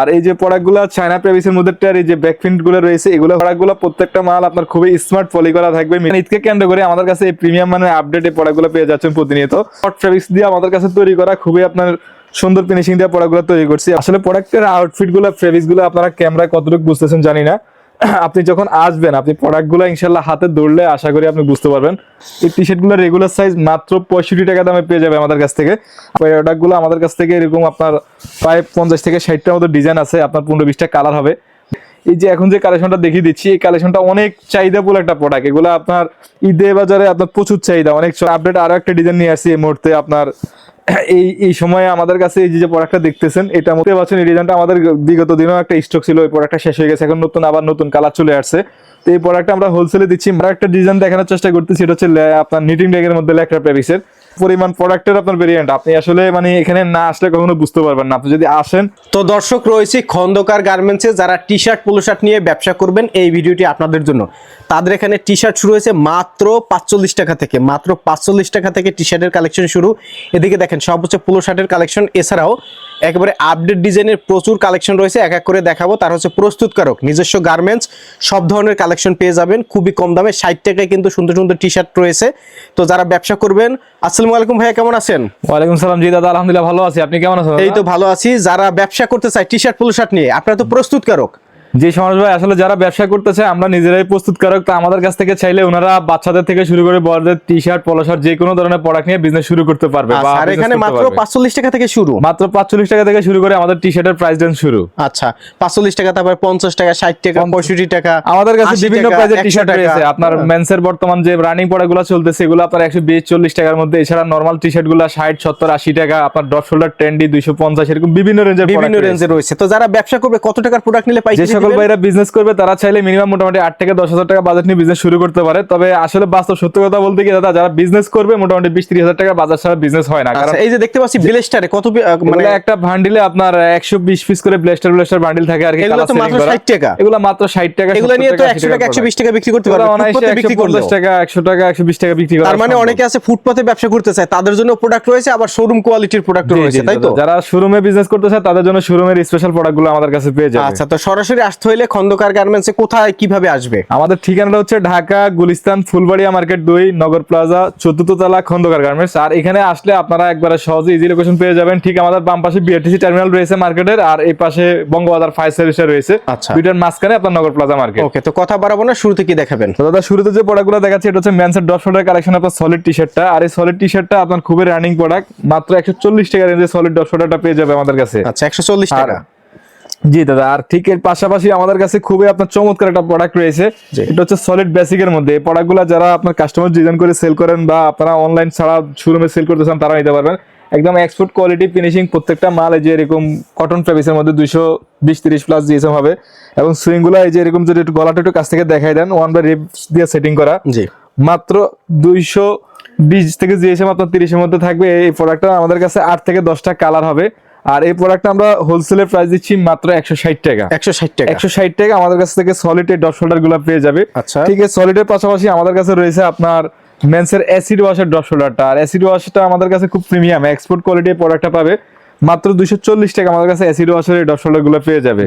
আর এই যে প্রোডাক্টগুলো চায়না প্রেভিসের মধ্যে এই যে ব্যাকপ্রিন্ট গুলো রয়েছে, এগুলো প্রোডাক্টগুলো প্রত্যেকটা মাল আপনার খুবই স্মার্ট পলি করা থাকবে। ঈদকে কেন্দ্র করে আমাদের কাছে এই প্রিমিয়াম মানের আপডেট এই প্রোডাক্টগুলো পেয়ে যাচ্ছেন প্রতিনিয়ত। হট ফেব্রিক্স দিয়ে আমাদের কাছে তৈরি করা খুবই আপনার সুন্দর ফিনিশিং দিয়ে প্রোডাক্টগুলো তৈরি করছি। আসলে প্রোডাক্টের আউটফিট গুলো ফেব্রিক্স গুলো আপনারা ক্যামেরায় কতটুকু বুঝতেছেন জানি না, আপনি যখন আসবেন আপনি প্রোডাক্টগুলো ইনশাল্লাহ হাতে ধরলে আশা করি আপনি বুঝতে পারবেন। এই টি শার্ট গুলো রেগুলার সাইজ মাত্র 65 টাকা দামে পেয়ে যাবে আমাদের কাছ থেকে। প্রোডাক্টগুলো আমাদের কাছ থেকে এরকম আপনার প্রায় 50 থেকে 60টার মতো ডিজাইন আছে, আপনার 15-20টা কালার হবে। এই যে এখন যে কালেকশনটা দেখিয়ে দিচ্ছি, এই কালেকশনটা অনেক চাহিদাফুল একটা প্রোডাক্ট। এগুলো আপনার ঈদে বাজারে আপনার প্রচুর চাহিদা, অনেক আপডেট আরো একটা ডিজাইন নিয়ে আসছি এই মুহূর্তে আপনার এই সময়ে আমাদের কাছে। এই যে প্রোডাক্টটা দেখতেছেন, এটা মধ্যে পাচ্ছেন এই ডিজাইনটা আমাদের বিগত দিনেও একটা স্টক ছিল, ওই প্রোডাক্টটা শেষ হয়ে গেছে, এখন আবার নতুন কালার চলে আসছে। তো এই প্রোডাক্টটা আমরা হোলসেলে দিচ্ছি। আমরা একটা ডিজাইন দেখানোর চেষ্টা করতেছি, এটা হচ্ছে আপনার নিটিং ব্যাগের মধ্যে লেকরা প্যারিসের পরিমাণ প্রোডাক্টের আপনার ভেরিয়েন্ট। আপনি আসলে মানে এখানে না আসলে কখনো বুঝতে পারবেন না, আপনি যদি আসেন। তো দর্শক রয়েছে খন্দকার গার্মেন্টসে, যারা টি শার্ট পোলো শার্ট নিয়ে ব্যবসা করবেন এই ভিডিওটি আপনাদের জন্য। তাদের এখানে টি শার্ট শুরু হয়েছে মাত্র 45 টাকা থেকে, মাত্র 45 টাকা থেকে টি শার্টের কালেকশন শুরু। এদিকে দেখেন সব হচ্ছে পোলো শার্টের কালেকশন, এছাড়াও একেবারে আপডেট ডিজাইনের প্রচুর কালেকশন রয়েছে, এক এক করে দেখাবো। তার হচ্ছে প্রস্তুতকারক নিজস্ব গার্মেন্টস, সব ধরনের কালেকশন পেয়ে যাবেন খুবই কম দামে। 60 টাকায় কিন্তু সুন্দর সুন্দর টি শার্ট রয়েছে। তো যারা ব্যবসা করবেন, আসসালামু আলাইকুম ভাইয়া, কেমন আছেন? ওয়ালাইকুম সালাম। জি দাদা, আলহামদুলিল্লাহ ভালো আছি, আপনি কেমন আছেন? এই তো ভালো আছি। যারা ব্যবসা করতে চায় টি শার্ট পোলো শার্ট নিয়ে, আপনারা তো প্রস্তুতকারক। জি সমাজ ভাই, আসলে যারা ব্যবসা করতেছে আমরা নিজেরাই প্রস্তুতকারক। তো আমাদের কাছ থেকে চাইলে ওনারা বাচ্চাদের থেকে শুরু করে বড়দের টি শার্ট পলো শার্ট যে কোনো ধরনের প্রোডাক্ট নিয়ে বিজনেস শুরু করতে পারবে। আর এখানে মাত্র 45 টাকা থেকে শুরু, মাত্র 45 টাকা থেকে শুরু করে আমাদের টি শার্টের প্রাইস রেঞ্জ শুরু। আচ্ছা 45 টাকা, তারপর 50 টাকা, 60 টাকা, 65 টাকা। আমাদের কাছে বিভিন্ন প্রাইসের টি শার্ট রয়েছে। আপনার মেন্সের বর্তমান যে রানিং প্রোডাক্টগুলো চলতেছে এগুলো আপনার 120-140 টাকার মধ্যে। এছাড়া নরমাল টি শার্ট গুলো 60, 70, 80 টাকা। আপনার ডট শোল্ডার ট্রেন্ডি 250, এরকম বিভিন্ন রেঞ্জে রয়েছে। তো যারা ব্যবসা করবে কত টাকার প্রোডাক্ট নিলে পাইকারি যে সকল ভাইরা বিজনেস করবে তারা চাইলে মিনিমাম মোটামুটি 8 থেকে 10 হাজার টাকা বাজেট নিয়ে বিজনেস শুরু করতে পারে। তবে আসলে বাস্তব সত্য কথা বলতে কি দাদা, যারা বিজনেস করবে মোটামুটি 20-30 হাজার টাকা বাজার ছাড়া বিজনেস হয় না। কারণ এই যে দেখতে পাচ্ছি ব্লেস্টারে কত মানে একটা বান্ডিলে আপনার 120 পিস করে ব্লেস্টার বান্ডিল থাকে আর কি। এগুলো তো মাত্র 60 টাকা, এগুলো মাত্র 60 টাকা। এগুলো নিয়ে তো 100 টাকা 120 টাকা বিক্রি করতে পারবে। ফুটপাতে বিক্রি করলে 150 টাকা 100 টাকা 120 টাকা বিক্রি করে। তার মানে অনেকে আছে ফুটপাতে ব্যবসা করতে চায়, তাদের জন্য প্রোডাক্ট রয়েছে, আবার শোরুম কোয়ালিটির প্রোডাক্ট রয়েছে, তাই তো? যারা শোরুমে বিজনেস করতে চায় তাদের জন্য শোরুমের স্পেশাল প্রোডাক্টগুলো আমাদের কাছে পেয়ে যাবে। আচ্ছা, তো সরাসরি আসতে হলে খন্দকার গার্মেন্টসে কোথায় কিভাবে আসবে? আমাদের ঠিকানাটা হচ্ছে ঢাকা গুলিস্তান ফুলবাড়িয়া মার্কেট 2 নগর প্লাজা 4th তলা খন্দকার গার্মেন্টস। আর এখানে আসলে আপনারা একবারে সহজে ইজি লোকেশন পেয়ে যাবেন। ঠিক আমাদের বাম পাশে বিআরটিসি টার্মিনাল রয়েছে মার্কেটের, আর এই পাশে বঙ্গবাজার ফায়ার সার্ভিস রয়েছে। আচ্ছা, দুইটার মাঝখানে আপনার নগর প্লাজা মার্কেট। ওকে, তো কথা বাড়াবো না, শুরুতে কি দেখাবেন? তো দাদা শুরুতে যে প্রোডাক্টগুলো দেখাচ্ছি এটা হচ্ছে মেন্সের ডট শোল্ডার কালেকশন, আপনার সলিড টি শার্টটা। আর এই সলিড টি শার্টটা আপনার খুবই রানিং প্রোডাক্ট, মাত্র 140 টাকা রেঞ্জে সলিড ডট শোল্ডারটা পেয়ে যাবে আমাদের কাছে। আচ্ছা, 140 টাকা। জি দাদা, আর ঠিক এর পাশাপাশি আমাদের কাছে খুবই আপনার চমৎকার একটা প্রোডাক্ট রয়েছে, এটা হচ্ছে সলিড বেসিকের মধ্যে। এই প্রোডাক্টগুলো যারা আপনার কাস্টমার ডিজাইন করে সেল করেন বা আপনারা অনলাইন ছাড়া শোরুমে সেল করতে চান তারা নিতে পারবেন। একদম এক্সপোর্ট কোয়ালিটি ফিনিশিং, প্রত্যেকটা মাল এই যে এরকম কটন ফেব্রিক্সের মধ্যে 220-30 প্লাস জিএসএম হবে। এবং সুইং গুলো এই যে এরকম যদি একটু গলাটা একটু কাছ থেকে দেখাই দেন, 1/রিবস দিয়ে সেটিং করা। জি, মাত্র 220 থেকে জিএসএম আপনার 30-এর মধ্যে থাকবে। এই প্রোডাক্টটা আমাদের কাছে 8 থেকে 10টা কালার হবে। আর এই প্রোডাক্টটা আমরা হোলসেলের প্রাইস দিচ্ছি মাত্র 160 টাকা। 160 টাকা আমাদের কাছ থেকে সলিড এই ডট শোল্ডার গুলো পেয়ে যাবে। আচ্ছা, ঠিক আছে, সলিডের পাশাপাশি আমাদের কাছে রয়েছে আপনার মেন্সের অ্যাসিড ওয়াশের ডট শোল্ডারটা। আর অ্যাসিড ওয়াশটা আমাদের কাছে খুব প্রিমিয়াম এক্সপোর্ট কোয়ালিটির প্রোডাক্টটা পাবে। মাত্র 240 টাকা আমাদের কাছে অ্যাসিড ওয়াশের এই ডট শোল্ডার গুলো পেয়ে যাবে।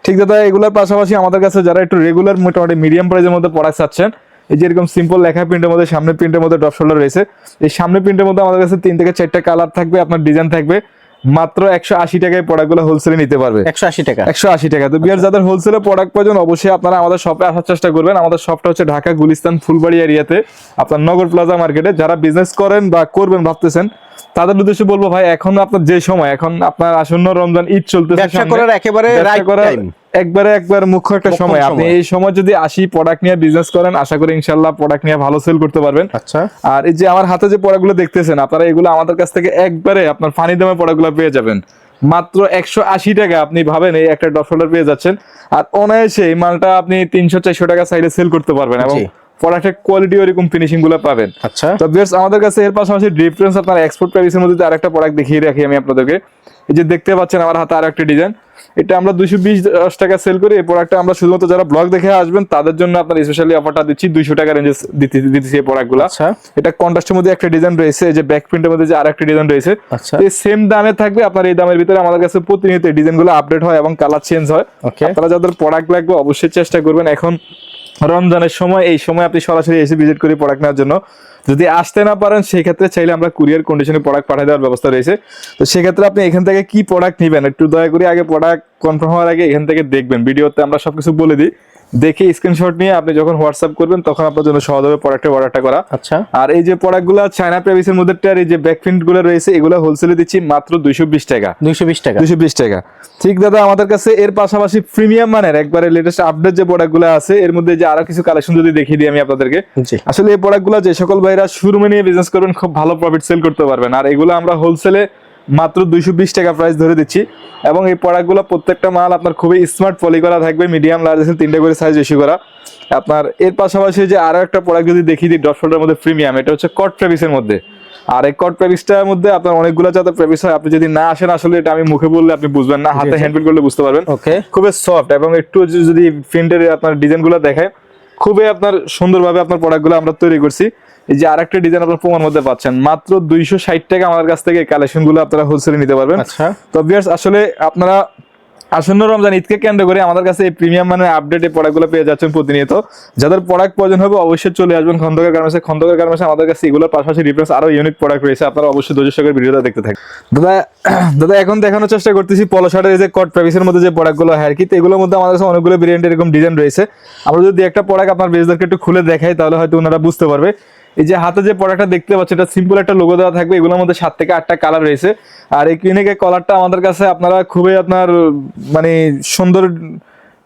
ঠিক দাদা, এগুলোর পাশাপাশি আমাদের কাছে যারা একটু রেগুলার মোটামুটি মিডিয়াম প্রাইসের মধ্যে প্রোডাক্ট চাচ্ছেন, এই যে এরকম সিম্পল লেখা প্রিন্টের মধ্যে সামনে প্রিন্টের মধ্যে ডট শোল্ডার রয়েছে। এই সামনে প্রিন্টের মধ্যে আমাদের কাছে 3 থেকে 4টা কালার থাকবে, আপনার ডিজাইন থাকবে। মাত্র 180 টাকায় প্রোডাক্টগুলো হোলসেলে নিতে পারবে। 180 টাকা, 180 টাকা। তো বিয়ার যাদের হোলসেলে প্রোডাক্ট প্রয়োজন অবশ্যই আপনারা আমাদের শপে আসার চেষ্টা করবেন। আমাদের শপটা হচ্ছে ঢাকা গুলিস্তান ফুলবাড়ি এরিয়াতে, আপনার নগর প্লাজা মার্কেটে। যারা বিজনেস করেন বা করবেন ভাবতেছেন তাদের উদ্দেশ্যে বলবো, ভাই এখন আপনার যে সময়, এখন আপনার আসন্ন রমজান ঈদ চলতেছে, ব্যবসা করার একেবারে রাইট টাইম, একবার মুখ্য একটা সময়। আপনি এই সময় যদি প্রোডাক্ট নিয়ে বিজনেস করেন, আশা করি ইনশাআল্লাহ প্রোডাক্ট নিয়ে ভালো সেল করতে পারবেন। আচ্ছা, আর এই যে আমার হাতে যে প্রোডাক্টগুলো দেখতেছেন আপনারা, এগুলো আমাদের কাছ থেকে একবারে আপনার ফানি দামে প্রোডাক্টগুলো পেয়ে যাবেন। মাত্র 180 টাকা। আপনি ভাবেন এই একটা ডট শোল্ডার পেয়ে যাচ্ছেন, আর অনায়াসে এই মালটা আপনি 300-400 টাকা সাইডে সেল করতে পারবেন এবং প্রোডাক্টের কোয়ালিটি এরকম ফিনিশিং গুলো পাবেন। আচ্ছা, তো ভিউয়ার্স আমাদের কাছে এর পাশাপাশি ডিফারেন্স আপনার এক্সপোর্ট প্রাইসের মধ্যে আরেকটা প্রোডাক্ট দেখিয়ে রাখি আমি আপনাদেরকে। এই যে দেখতে পাচ্ছেন আমার হাতে আর একটা ডিজাইন, এটা আমরা 220 টাকা সেল করি। এই প্রোডাক্টটা আমরা শুধুমাত্র যারা ব্লগ দেখে আসবেন তাদের জন্য আপনার স্পেশালি অফারটা দিচ্ছি 200 টাকা রেঞ্জে দিতেছি এই প্রোডাক্টগুলো। আচ্ছা, এটা কন্ট্রাস্টের মধ্যে একটা ডিজাইন রয়েছে, এই যে ব্যাক প্রিন্টের মধ্যে যে আরেকটা ডিজাইন রয়েছে, আচ্ছা, এই সেম দামে থাকবে। আপনার এই দামের ভিতরে আমাদের কাছে প্রতিনিয়ত এই ডিজাইনগুলো আপডেট হয় এবং কালার চেঞ্জ হয়। ওকে। আপনারা যাদের প্রোডাক্ট লাগবে অবশ্যই চেষ্টা করবেন এখন রমজানের সময়, এই সময় আপনি সরাসরি এসে ভিজিট করে প্রোডাক্ট নেওয়ার জন্য। যদি আসতে না পারেন সেই ক্ষেত্রে চাইলে আমরা কুরিয়ার কন্ডিশনে প্রোডাক্ট পাঠিয়ে দেওয়ার ব্যবস্থা রয়েছে। তো সেক্ষেত্রে আপনি এখান থেকে কি প্রোডাক্ট নেবেন একটু দয়া করে আগে প্রোডাক্ট কনফার্ম হওয়ার আগে এখান থেকে দেখবেন, ভিডিওতে আমরা সবকিছু বলে দিই। দেখে স্ক্রিনশট নিয়ে আপনি যখন হোয়াটসঅ্যাপ করবেন তখন আপনার জন্য সহজ হবে প্রোডাক্টের অর্ডারটা করা। আচ্ছা, আর এই যে প্রোডাক্টগুলো চায়না প্রেভিসের মধ্যে এই যে ব্যাক প্রিন্ট গুলো রয়েছে এগুলো হোলসেলে দিচ্ছি মাত্র 220 টাকা। 220 টাকা। 220 টাকা ঠিক দাদা। আমাদের কাছে এর পাশাপাশি প্রিমিয়াম মানের একবারে লেটেস্ট আপডেট যে প্রোডাক্টগুলো আছে এর মধ্যে যে আরো কিছু কালেকশন যদি দেখিয়ে দিই আমি আপনাদেরকে। জি। আসলে এই প্রোডাক্টগুলো যে সকল ভাইরা শোরুমে নিয়ে বিজনেস করবেন খুব ভালো প্রফিট সেল করতে পারবেন। আর এগুলো আমরা হোলসেলে মাত্র 220 টাকা প্রাইস ধরে দিচ্ছি। এবং এই প্রোডাক্টগুলো প্রত্যেকটা মাল আপনার খুবই স্মার্ট পলি করা থাকবে, মিডিয়াম লার্জ আছে 3টে করে সাইজ বেশি করা। আপনার এর পাশাপাশি যে আরো একটা প্রোডাক্ট যদি দেখিয়ে দিই ডট শোল্ডারের মধ্যে প্রিমিয়াম, এটা হচ্ছে কট ফেব্রিক্সের মধ্যে। আর এই কট ফেব্রিক্সটার মধ্যে আপনার অনেকগুলো যাতে ফেব্রিক্স হয়, আপনি যদি না আসেন আসলে এটা আমি মুখে বললে আপনি বুঝবেন না, হাতে হ্যান্ডফিল করলে বুঝতে পারবেন। ওকে। খুবই সফট এবং একটু যদি প্রিন্টের আপনার ডিজাইনগুলো দেখায় খুবই আপনার সুন্দরভাবে আপনার প্রোডাক্টগুলো আমরা তৈরি করছি। এই যে আরেকটা ডিজাইন আপনার প্রমাণ মধ্যে পাচ্ছেন মাত্র 260 টাকা আমাদের কাছ থেকে কালেকশনগুলো আপনারা হোলসেলে নিতে পারবেন। আচ্ছা। তো ভিউয়ার্স আসলে আপনারা আসন্ন রমজান ঈদকে কেন্দ্র করে আমাদের কাছে এই প্রিমিয়াম মানের আপডেট এই প্রোডাক্টগুলো পেয়ে যাচ্ছেন প্রতিনিয়ত। যাদের প্রোডাক্ট প্রয়োজন হবে অবশ্যই চলে আসবেন খন্দকার গার্মেন্টসে। খন্দকার গার্মেন্টসে আমাদের কাছে এগুলোর পাশাপাশি ডিফারেন্স আরো ইউনিক প্রোডাক্ট রয়েছে, আপনারা অবশ্যই ধৈর্য সহকারে ভিডিওটা দেখতে থাকুন। দাদা এখন দেখানোর চেষ্টা করতেছি পলো শার্টের যে কট ফেব্রিক্সের মধ্যে যে প্রোডাক্টগুলো হয় কি, তো এগুলোর মধ্যে আমাদের কাছে অনেকগুলো ভেরিয়েন্ট এরকম ডিজাইন রয়েছে। আমরা যদি একটা প্রোডাক্ট আপনার বেজদেরকে একটু খুলে দেখাই তাহলে হয়তো ওনারা বুঝতে পারবে। এই যে হাতে যে প্রোডাক্টটা দেখতে পাচ্ছেন এটা সিম্পল একটা লোগো দেওয়া থাকবে, এগুলোর মধ্যে 7 থেকে 8টা কালার রয়েছে। আর এই ক্লিনিকের কলারটা আমাদের কাছে আপনারা খুবই আপনার মানে সুন্দর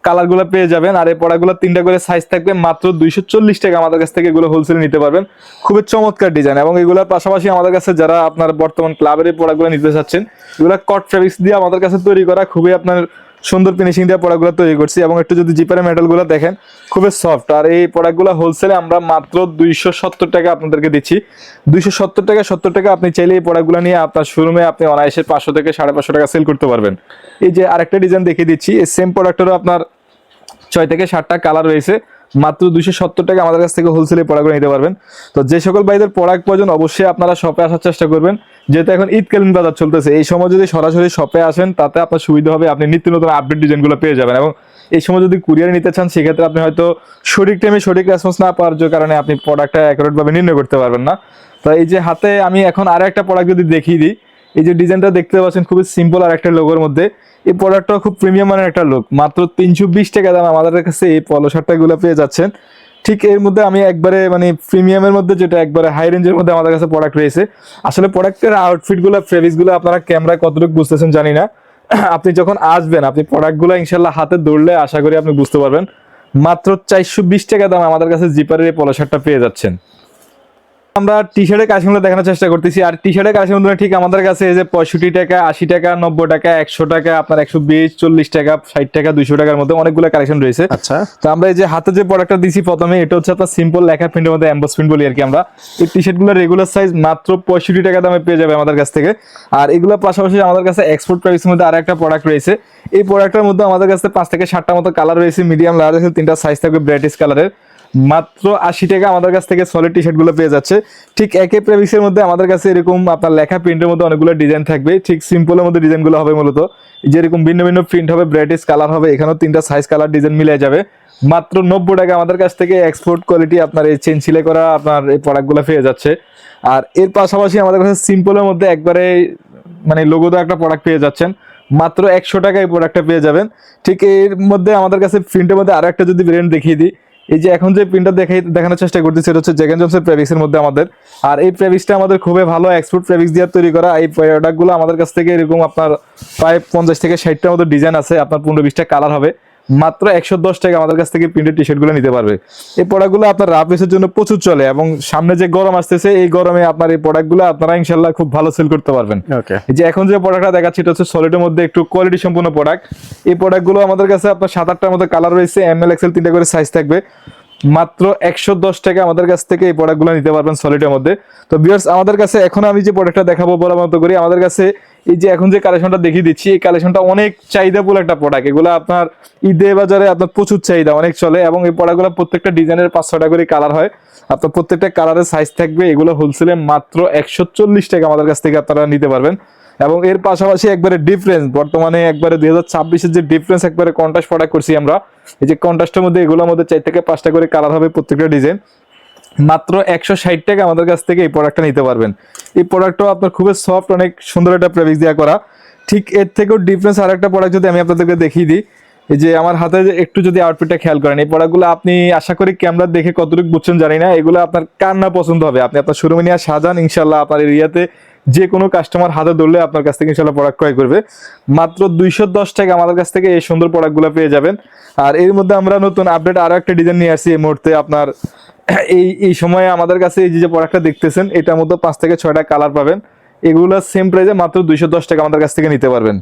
কালারগুলো পেয়ে যাবেন। আর এই প্রোডাক্টগুলো 3টা করে সাইজ থাকবে মাত্র 240 টাকা আমাদের কাছ থেকে এগুলো হোলসেলে নিতে পারবেন। খুবই চমৎকার ডিজাইন। এবং এগুলোর পাশাপাশি আমাদের কাছে যারা আপনার বর্তমান ক্লাবের এই প্রোডাক্টগুলো নিতে চাচ্ছেন এগুলো কট ফেব্রিক্স দিয়ে আমাদের কাছে তৈরি করা, খুবই আপনার সুন্দর ফিনিশিং দিয়ে প্রোডাক্টগুলো তৈরি করছি। এবং একটু যদি জিপারের মেটালগুলো দেখেন খুবই সফট। আর এই প্রোডাক্টগুলো হোলসেলে আমরা মাত্র 270 টাকা আপনাদেরকে দিচ্ছি। 270 টাকা 70 টাকা আপনি চাইলে এই প্রোডাক্টগুলো নিয়ে আপনার শোরুমে আপনি অনায়াসে 500 থেকে 550 টাকা সেল করতে পারবেন। এই যে আরেকটা ডিজাইন দেখিয়ে দিচ্ছি, এই সেম প্রোডাক্টেরও আপনার 6 থেকে 7টা কালার রয়েছে, মাত্র 270 টাকা আমাদের কাছ থেকে হোলসেলে প্রোডাক্টগুলো নিতে পারবেন। তো যে সকল ভাইদের প্রোডাক্ট প্রয়োজন অবশ্যই আপনারা শপে আসার চেষ্টা করবেন, যেহেতু এখন ঈদকালীন বাজার চলতেছে। এই সময় যদি সরাসরি শপে আসেন তাতে আপনার সুবিধা হবে, আপনি নিত্য নতুন আপডেট ডিজাইনগুলো পেয়ে যাবেন। এবং এই সময় যদি কুরিয়ারে নিতে চান সেক্ষেত্রে আপনি হয়তো সঠিক টাইমে সঠিক রেসপন্স না পাওয়ার কারণে আপনি প্রোডাক্টটা অ্যাকুরেট ভাবে নির্ণয় করতে পারবেন না। তো এই যে হাতে আমি এখন আরো একটা প্রোডাক্ট যদি দেখিয়ে দিই, এই যে ডিজাইনটা দেখতে পাচ্ছেন খুবই সিম্পল আর একটা লোগোর মধ্যে, এই প্রোডাক্টটা খুব প্রিমিয়াম মানের একটা লুক। মাত্র 320 টাকা দাম আমাদের কাছে এই পলো শার্টগুলো পেয়ে যাচ্ছেন। ঠিক এর মধ্যে আমি একবারে মানে প্রিমিয়ামের মধ্যে যেটা একবারে হাই রেঞ্জের মধ্যে আমাদের কাছে প্রোডাক্ট রয়েছে। আসলে প্রোডাক্টের আউটফিটগুলো ফেব্রিক্সগুলো আপনারা ক্যামেরায় কতটুকু বুঝতেছেন জানি না, আপনি যখন আসবেন আপনি প্রোডাক্টগুলো ইনশাল্লাহ হাতে ধরলে আশা করি আপনি বুঝতে পারবেন। মাত্র 420 টাকা দাম আমাদের কাছে জিপারের এই পলো শার্টটা পেয়ে যাচ্ছেন। আমরা টি শার্টের কালেকশনগুলো দেখানোর চেষ্টা করতেছি। আর টি শার্টের কালেকশনগুলো ঠিক আমাদের কাছে এই যে 65 টাকা 80 টাকা 90 টাকা 100 টাকা আপনার 120 40 টাকা 60 টাকা 200 টাকার মধ্যে অনেকগুলো কালেকশন রয়েছে। আচ্ছা। তো আমরা এই যে হাতে যে প্রোডাক্টটা দিছি প্রথমে, এটা হচ্ছে আপনার সিম্পল লেখা প্রিন্টের মধ্যে এমবস প্রিন্ট বলি আর কি আমরা। এই টি শার্টগুলো রেগুলার সাইজ মাত্র 65 টাকা দামে পেয়ে যাবে আমাদের কাছ থেকে। আর এগুলোর পাশাপাশি আমাদের কাছে এক্সপোর্ট প্রাইসের মধ্যে আরেকটা প্রোডাক্ট রয়েছে। এই প্রোডাক্টের মধ্যে আমাদের কাছে 5 থেকে 7টা মতো কালার রয়েছে, মিডিয়াম লার্জ আছে 3টা সাইজ থাকবে ব্রাইটিশ কালারের। মাত্র 80 টাকা আমাদের কাছ থেকে সলিড টি শার্টগুলো পেয়ে যাচ্ছে। ঠিক একই প্রেভিক্সের মধ্যে আমাদের কাছে এরকম আপনার লেখা প্রিন্টের মধ্যে অনেকগুলো ডিজাইন থাকবে, ঠিক সিম্পলের মধ্যে ডিজাইনগুলো হবে মূলত যেরকম ভিন্ন ভিন্ন প্রিন্ট হবে, ব্রাইটিশ কালার হবে, এখানেও 3টা সাইজ কালার ডিজাইন মিলে যাবে। মাত্র 90 টাকা আমাদের কাছ থেকে এক্সপোর্ট কোয়ালিটি আপনার এই চেন সিলাই করা আপনার এই প্রোডাক্টগুলো পেয়ে যাচ্ছে। আর এর পাশাপাশি আমাদের কাছে সিম্পলের মধ্যে একবারে মানে লোগো দেওয়া একটা প্রোডাক্ট পেয়ে যাচ্ছেন, মাত্র 100 টাকা এই প্রোডাক্টটা পেয়ে যাবেন। ঠিক এর মধ্যে আমাদের কাছে প্রিন্টের মধ্যে আরো একটা যদি ভেরিয়েন্ট দেখিয়ে দিই, এই যে এখন যে প্রিন্টটা দেখানোর চেষ্টা করতেছি সেটা হচ্ছে জ্যাক এন্ড জোনসের প্রেভিক্সের মধ্যে আমাদের। আর এই প্রেভিক্সটা আমাদের খুবই ভালো এক্সপোর্ট প্রেভিক্স দিয়ে তৈরি করা। এই প্রোডাক্টগুলো আমাদের কাছ থেকে এরকম আপনার প্রায় 50 থেকে 60টার মতো ডিজাইন আছে, আপনার 15-20টা কালার হবে। মাত্র 110 টাকা আমাদের কাছ থেকে প্রিন্টেড টি শার্টগুলো নিতে পারবে। এই প্রোডাক্টগুলো আপনার রাফ ইউজের জন্য প্রচুর চলে এবং সামনে যে গরম আসতেছে এই গরমে আপনার এই প্রোডাক্টগুলো আপনারা ইনশাআল্লাহ খুব ভালো সেল করতে পারবেন। ওকে। এই যে এখন যে প্রোডাক্টটা দেখাচ্ছি এটা হচ্ছে সলিডের মধ্যে একটু কোয়ালিটি সম্পূর্ণ প্রোডাক্ট। এই প্রোডাক্টগুলো আমাদের কাছে আপনার 7-8টার মতো কালার রয়েছে, এমএল এক্সএল 3টা করে সাইজ থাকবে। মাত্র 110 টাকা আমাদের কাছ থেকে এই প্রোডাক্টগুলো নিতে পারবেন সলিডের মধ্যে। তো ভিউয়ার্স আমাদের কাছে এখন আমি যে প্রোডাক্টটা দেখাবো বলার মতো করি, আমাদের কাছে এই যে এখন যে কালেকশনটা দেখিয়ে দিচ্ছি, এই কালেকশনটা অনেক চাহিদাফুল একটা প্রোডাক্ট। এগুলো আপনার ঈদে বাজারে আপনার প্রচুর চাহিদা, অনেক চলে, এবং এই প্রোডাক্টগুলো প্রত্যেকটা ডিজাইনের 5-6টা করে কালার হয়। আপনার প্রত্যেকটা কালারের সাইজ থাকবে। এগুলো হোলসেলে মাত্র 140 টাকা আমাদের কাছ থেকে আপনারা নিতে পারবেন। এবং এর পাশাপাশি একবারে ডিফারেন্স, বর্তমানে একবারে 2026-এর যে ডিফারেন্স একবারে কন্ট্রাস্ট প্রোডাক্ট করছি আমরা। এই যে কন্ট্রাস্টের মধ্যে এগুলোর মধ্যে 4 থেকে 5টা করে কালার হবে প্রত্যেকটা ডিজাইন। মাত্র 160 টাকা আমাদের কাছ থেকে এই প্রোডাক্টটা নিতে পারবেন। এই প্রোডাক্টটাও আপনার খুবই সফট, অনেক সুন্দর একটা ফেব্রিক্স দেওয়া করা। ঠিক এর থেকেও ডিফারেন্স আর একটা প্রোডাক্ট যদি আমি আপনাদেরকে দেখিয়ে দিই, এই যে আমার হাতে একটু যদি আউটফিটটা খেয়াল করেন, এই প্রোডাক্টগুলো আপনি আশা করি ক্যামেরা দেখে কতটুকু বুঝছেন জানি না, এগুলো আপনার কার না পছন্দ হবে। আপনি আপনার শোরুমে নিয়ে সাজান, ইনশাল্লাহ আপনার এরিয়াতে যে কোনো কাস্টমার হাতে ধরলে আপনার কাছ থেকে ইনশাল্লাহ প্রোডাক্ট ক্রয় করবে। মাত্র 210 টাকা আমাদের কাছ থেকে এই সুন্দর প্রোডাক্টগুলো পেয়ে যাবেন। আর এর মধ্যে আমরা নতুন আপডেট আরো একটা ডিজাইন নিয়ে আসছি এই মুহূর্তে। আপনার এই সময়ে আমাদের কাছে এই যে প্রোডাক্টটা দেখতেছেন, এটার মধ্যে 5 থেকে 6টা কালার পাবেন। এগুলো সেম প্রাইসে মাত্র 210 টাকা আমাদের কাছ থেকে নিতে পারবেন।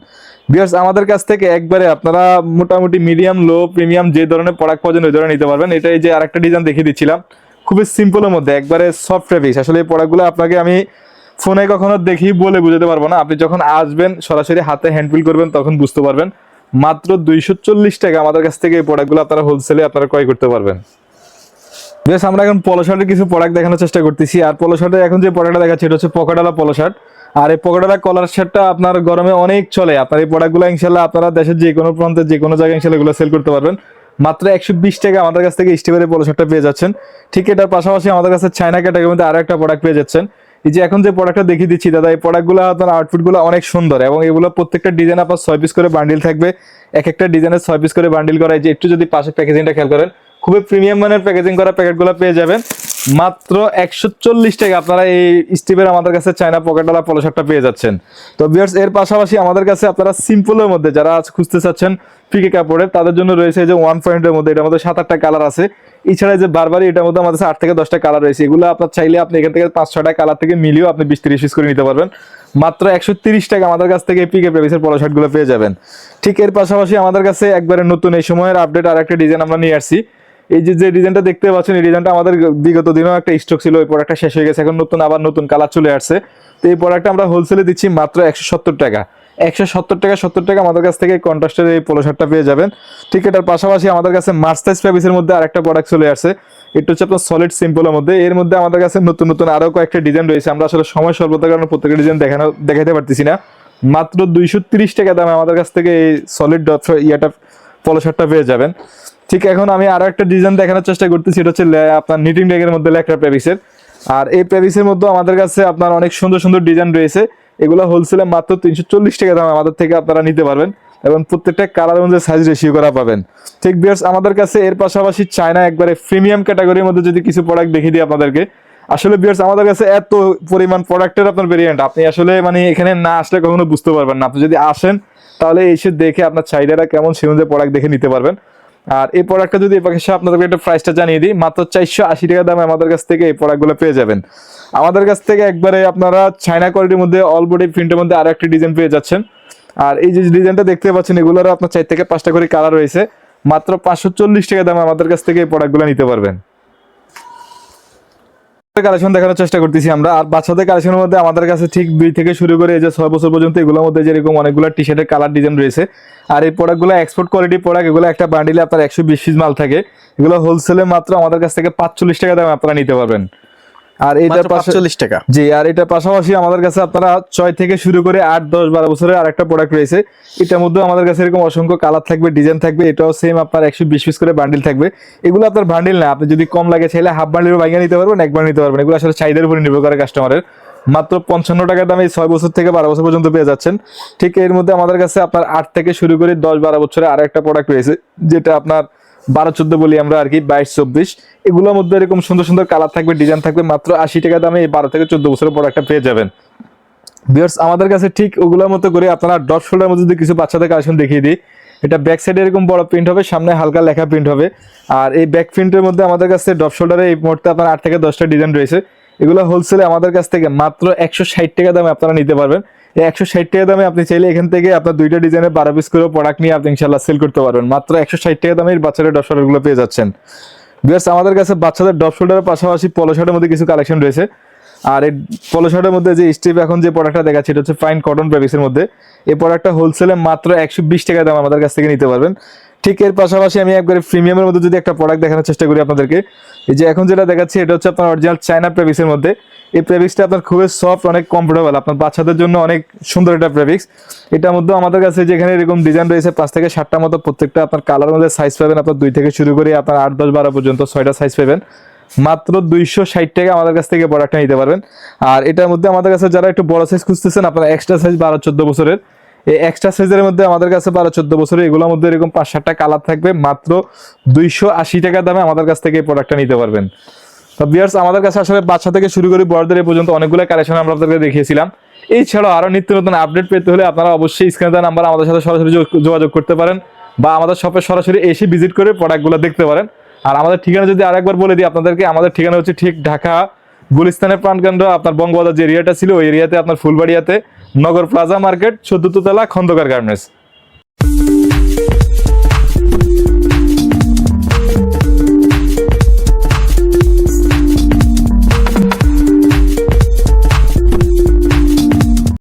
ভিউয়ার্স, আমাদের কাছ থেকে একবারে আপনারা মোটামুটি মিডিয়াম, লো, প্রিমিয়াম যে ধরনের প্রোডাক্ট পাওয়া যায় ওই ধরনের নিতে পারবেন। এটা এই যে আরেকটা ডিজাইন দেখিয়ে দিচ্ছিলাম, খুবই সিম্পলের মধ্যে একবারে সফট ফেব্রিক্স। আসলে এই প্রোডাক্টগুলো আপনাকে আমি ফোনে কখনো দেখি বলে বুঝাতে পারবো না, আপনি যখন আসবেন সরাসরি হাতে হ্যান্ড ফিল করবেন তখন বুঝতে পারবেন। মাত্র 240 টাকা আমাদের কাছ থেকে এই প্রোডাক্টগুলো আপনারা হোলসেলে আপনারা ক্রয় করতে পারবেন। বেশ, আমরা এখন পলো শার্টের কিছু প্রোডাক্ট দেখানোর চেষ্টা করতেছি। আর পলো শার্টের এখন যে প্রোডাক্টটা দেখাচ্ছি এটা হচ্ছে পকেটওয়ালা পলো শার্ট। আর এই পকেটওয়ালা কলার শার্টটা আপনার গরমে অনেক চলে। আপনার এই প্রোডাক্টগুলো ইনশাল্লাহ আপনারা দেশের যে কোনো প্রান্তে যে কোনো জায়গায় ইনশাল্লাহ এগুলো সেল করতে পারবেন। মাত্র 120 টাকা আমাদের কাছ থেকে স্টিভের পলো শার্টটা পেয়ে যাচ্ছেন। ঠিক এটার পাশাপাশি আমাদের কাছে চায়না ক্যাটাগরির মধ্যে আরো একটা প্রোডাক্ট পেয়ে যাচ্ছেন। এই যে এখন যে প্রোডাক্টটা দেখিয়ে দিচ্ছি দাদা, এই প্রোডাক্টগুলো আপনার আউটফিটগুলো অনেক সুন্দর, এবং এগুলো প্রত্যেকটা ডিজাইন আপনার 6 পিস করে বান্ডিল থাকবে। এক একটা ডিজাইনের 6 পিস করে বান্ডিল করা। এই যে একটু যদি পাশে প্যাকেজিংটা খেয়াল করেন, খুবই প্রিমিয়াম মানের প্যাকেজিং করা প্যাকেটগুলো পেয়ে যাবেন। মাত্র 140 টাকা আপনারা এই স্টিভের আমাদের কাছে চায়না পকেটওয়ালা পলো শার্টটা পেয়ে যাচ্ছেন। তো ভিউয়ার্স, এর পাশাপাশি আমাদের কাছে আপনারা সিম্পলের মধ্যে যারা খুঁজতে চাচ্ছেন পিকে কাপড়ের, তাদের জন্য রয়েছে এই যে 1 পয়েন্টের মধ্যে, এটার মধ্যে 7-8টা কালার আছে। এছাড়া যে বারবারই এটার মধ্যে আমাদের 8 থেকে 10টা কালার রয়েছে। এগুলো আপনার চাইলে আপনি এখান থেকে 5-6টা কালার থেকে মিলিয়েও আপনি 20-30 পিস করে নিতে পারবেন। মাত্র 130 টাকা আমাদের কাছ থেকে পিকে প্রেভিসের পলো শার্টগুলো পেয়ে যাবেন। ঠিক এর পাশাপাশি আমাদের কাছে একবারে নতুন এই সময়ের আপডেট আর একটা ডিজাইন আমরা নিয়ে আসছি। এই যে ডিজাইনটা দেখতে পাচ্ছেন, এই ডিজাইনটা আমাদের বিগত দিনেও একটা স্টক ছিল, ওই প্রোডাক্টটা শেষ হয়ে গেছে, এখন আবার নতুন কালার চলে আসছে। তো এই প্রোডাক্টটা আমরা হোলসেলে দিচ্ছি মাত্র 170 টাকা। 170 টাকা আমাদের কাছ থেকে কন্ট্রাস্টের এই পলো শার্টটা পেয়ে যাবেন। ঠিক এটার পাশাপাশি আমাদের কাছে মার্সাইজ ফেব্রিক্সের মধ্যে আরেকটা প্রোডাক্ট চলে আসছে। এটা হচ্ছে আপনার সলিড সিম্পলের মধ্যে। এর মধ্যে আমাদের কাছে নতুন নতুন আরো কয়েকটা ডিজাইন রয়েছে। আমরা আসলে সময় স্বল্পতার কারণে প্রত্যেকটা ডিজাইন দেখাতে পারতেছি না। মাত্র 230 টাকা দামে আমাদের কাছ থেকে এই সলিড ইয়াটা পলো শার্টটা পেয়ে যাবেন। ঠিক এখন আমি আরো একটা ডিজাইন দেখানোর চেষ্টা করতেছি, এটা হচ্ছে আপনার নিটিং ব্যাগের মধ্যে লেখা প্যাভিসের। আর এই প্যাভিসের মধ্যে আমাদের কাছে আপনার অনেক সুন্দর সুন্দর ডিজাইন রয়েছে। এগুলো হোলসেলে মাত্র 340 টাকা দাম আমাদের থেকে আপনারা নিতে পারবেন, এবং প্রত্যেকটা কালার অনুযায়ী সাইজ রেশিও করা পাবেন। ঠিক ভিউয়ার্স, আমাদের কাছে এর পাশাপাশি চায়না একবারে প্রিমিয়াম ক্যাটাগরির মধ্যে যদি কিছু প্রোডাক্ট দেখিয়ে দিই আপনাদেরকে। আসলে ভিউয়ার্স, আমাদের কাছে এত পরিমাণ প্রোডাক্টের আপনার ভেরিয়েন্ট, আপনি আসলে মানে এখানে না আসলে কখনো বুঝতে পারবেন না। আপনি যদি আসেন তাহলে এসে দেখে আপনার চাহিদাটা কেমন সেই অনুযায়ী প্রোডাক্ট দেখে নিতে পারবেন। আর এই প্রোডাক্টটা যদি এসে আপনাদেরকে একটা প্রাইসটা জানিয়ে দিই, মাত্র 480 টাকা দামে আমাদের কাছ থেকে এই প্রোডাক্টগুলো পেয়ে যাবেন। আমাদের কাছ থেকে একবারে আপনারা চায়না কোয়ালিটির মধ্যে অল বডি প্রিন্টের মধ্যে আরো একটা ডিজাইন পেয়ে যাচ্ছেন। আর এই যে ডিজাইনটা দেখতে পাচ্ছেন, এগুলোরও আপনার 4 থেকে 5টা করে কালার রয়েছে। মাত্র 540 টাকা দামে আমাদের কাছ থেকে এই প্রোডাক্টগুলো নিতে পারবেন। কালেকশন দেখানোর চেষ্টা করতেছি আমরা। আর বাচ্চাদের কালেকশনের মধ্যে আমাদের কাছে ঠিক 2 থেকে শুরু করে এই যে 6 বছর পর্যন্ত এগুলোর মধ্যে যেরকম অনেকগুলো টি শার্টের কালার ডিজাইন রয়েছে। আর এই প্রোডাক্টগুলো এক্সপোর্ট কোয়ালিটি প্রোডাক্ট, এগুলো একটা বান্ডিলে আপনার 120 পিস মাল থাকে। এগুলো হোলসেলে মাত্র আমাদের কাছ থেকে 45 টাকা দামে আপনারা নিতে পারবেন। আর এটার 45 টাকা। জি, আর এটার পাশাপাশি আমাদের কাছে আপনারা 6 থেকে শুরু করে 8, 10, 12 বছরের আরেকটা প্রোডাক্ট রয়েছে। এটার মধ্যে আমাদের কাছে এরকম অসংখ্য কালার থাকবে, ডিজাইন থাকবে। এটাও সেম আপনার 120 পিস করে বান্ডিল থাকবে। এগুলো আপনার বান্ডিল না, আপনি যদি কম লাগে চাইলে হাফ বান্ডিলও ভাঙিয়ে নিতে পারবেন, একবার নিতে পারবেন। এগুলো আসলে চাহিদার উপর নির্ভর করে কাস্টমারের। মাত্র 55 টাকা দামে 6 বছর থেকে 12 বছর পর্যন্ত পেয়ে যাচ্ছেন। ঠিক এর মধ্যে আমাদের কাছে আপনার 8 থেকে শুরু করে 10, 12 বছরের আরো একটা প্রোডাক্ট রয়েছে, যেটা আপনার 12, 14 বলি আমরা আর কি, 22, 24। এগুলোর মধ্যে এরকম সুন্দর সুন্দর কালার থাকবে, ডিজাইন থাকবে। মাত্র 80 টাকা দামে এই 12 থেকে 14 বছরের প্রোডাক্টটা পেয়ে যাবেন। ভিউয়ার্স, আমাদের কাছে ঠিক ওগুলোর মতো করে আপনারা ডট শোল্ডারের মধ্যে যদি কিছু বাচ্চাদের কালেকশন দেখিয়ে দিই। এটা ব্যাক সাইডে এরকম বড় প্রিন্ট হবে, সামনে হালকা লেখা প্রিন্ট হবে। আর এই ব্যাক প্রিন্টের মধ্যে আমাদের কাছে ডট শোল্ডারে এই মুহূর্তে আপনার 8 থেকে 10টা ডিজাইন রয়েছে। এগুলো হোলসেলে আমাদের কাছ থেকে মাত্র 160 টাকা দামে আপনারা নিতে পারবেন। এই 160 টাকা দামে আপনি চাইলে এখান থেকে আপনার 2টা ডিজাইনের 12 পিস করে প্রোডাক্ট নিয়ে আপনি ইনশাআল্লাহ সেল করতে পারবেন। মাত্র 160 টাকা দামে বাচ্চাদের ডট শোল্ডার গুলো পেয়ে যাচ্ছেন। ভিউয়ার্স, আমাদের কাছে বাচ্চাদের ডট শোল্ডারের পাশাপাশি পলো শার্টের মধ্যে কিছু কালেকশন রয়েছে। আর এই পলো শার্টের মধ্যে যে স্টেপ এখন যে প্রোডাক্টটা দেখাচ্ছি এটা হচ্ছে ফাইন কটন ফেব্রিক্সের মধ্যে। এই প্রোডাক্টটা হোলসেলে মাত্র 120 টাকা দাম আমাদের কাছ থেকে নিতে পারবেন। ঠিক এর পাশাপাশি আমি একবারে প্রিমিয়ামের মধ্যে যদি একটা প্রোডাক্ট দেখানোর চেষ্টা করি আপনাদেরকে, এই যে এখন যেটা দেখাচ্ছি এটা হচ্ছে আপনার অরিজিনাল চায়না ফেব্রিক্সের মধ্যে। এই ফেব্রিক্সটা আপনার খুবই সফট, অনেক কমফোর্টেবল, আপনার বাচ্চাদের জন্য অনেক সুন্দর একটা ফেব্রিক্স। এটার মধ্যে আমাদের কাছে যেখানে এরকম ডিজাইন রয়েছে 5 থেকে 7টা মতো, প্রত্যেকটা আপনার কালার মধ্যে সাইজ পাবেন আপনার 2 থেকে শুরু করে আপনার 8, 10, 12 পর্যন্ত 6টা সাইজ পাবেন। মাত্র 260 টাকা আমাদের কাছ থেকে প্রোডাক্টটা নিতে পারবেন। আর এটার মধ্যে আমাদের কাছে যারা একটু বড় সাইজ খুঁজতেছেন, আপনারা এক্সট্রা সাইজ 12-14 বছরের, এই এক্সট্রা সাইজের মধ্যে আমাদের কাছে 12-14 বছরের এগুলোর মধ্যে এরকম 5-7টা কালার থাকবে। মাত্র 280 টাকা দামে আমাদের কাছ থেকে এই প্রোডাক্টটা নিতে পারবেন। তো ভিউয়ার্স, আমাদের কাছে আসলে বাচ্চা থেকে শুরু করে বড়দের পর্যন্ত অনেকগুলো কালেকশন আমরা আপনাদেরকে দেখিয়েছিলাম। এছাড়াও আরো নিত্য নতুন আপডেট পেতে হলে আপনারা অবশ্যই স্ক্রিনে দেওয়া নাম্বার আমাদের সাথে সরাসরি যোগাযোগ করতে পারেন, বা আমাদের শপে সরাসরি এসে ভিজিট করে প্রোডাক্টগুলো দেখতে পারেন। আর আমাদের ঠিকানা যদি আরেকবার বলে দিই আপনাদেরকে, আমাদের ঠিকানা হচ্ছে ঠিক ঢাকা গুলিস্তানের প্রাণকেন্দ্র, আপনার বঙ্গবাজার যে এরিয়াটা ছিল ওই এরিয়াতে, আপনার ফুলবাড়িয়াতে নগর প্লাজা মার্কেট, 14 তলা খন্দকার গার্মেন্টস।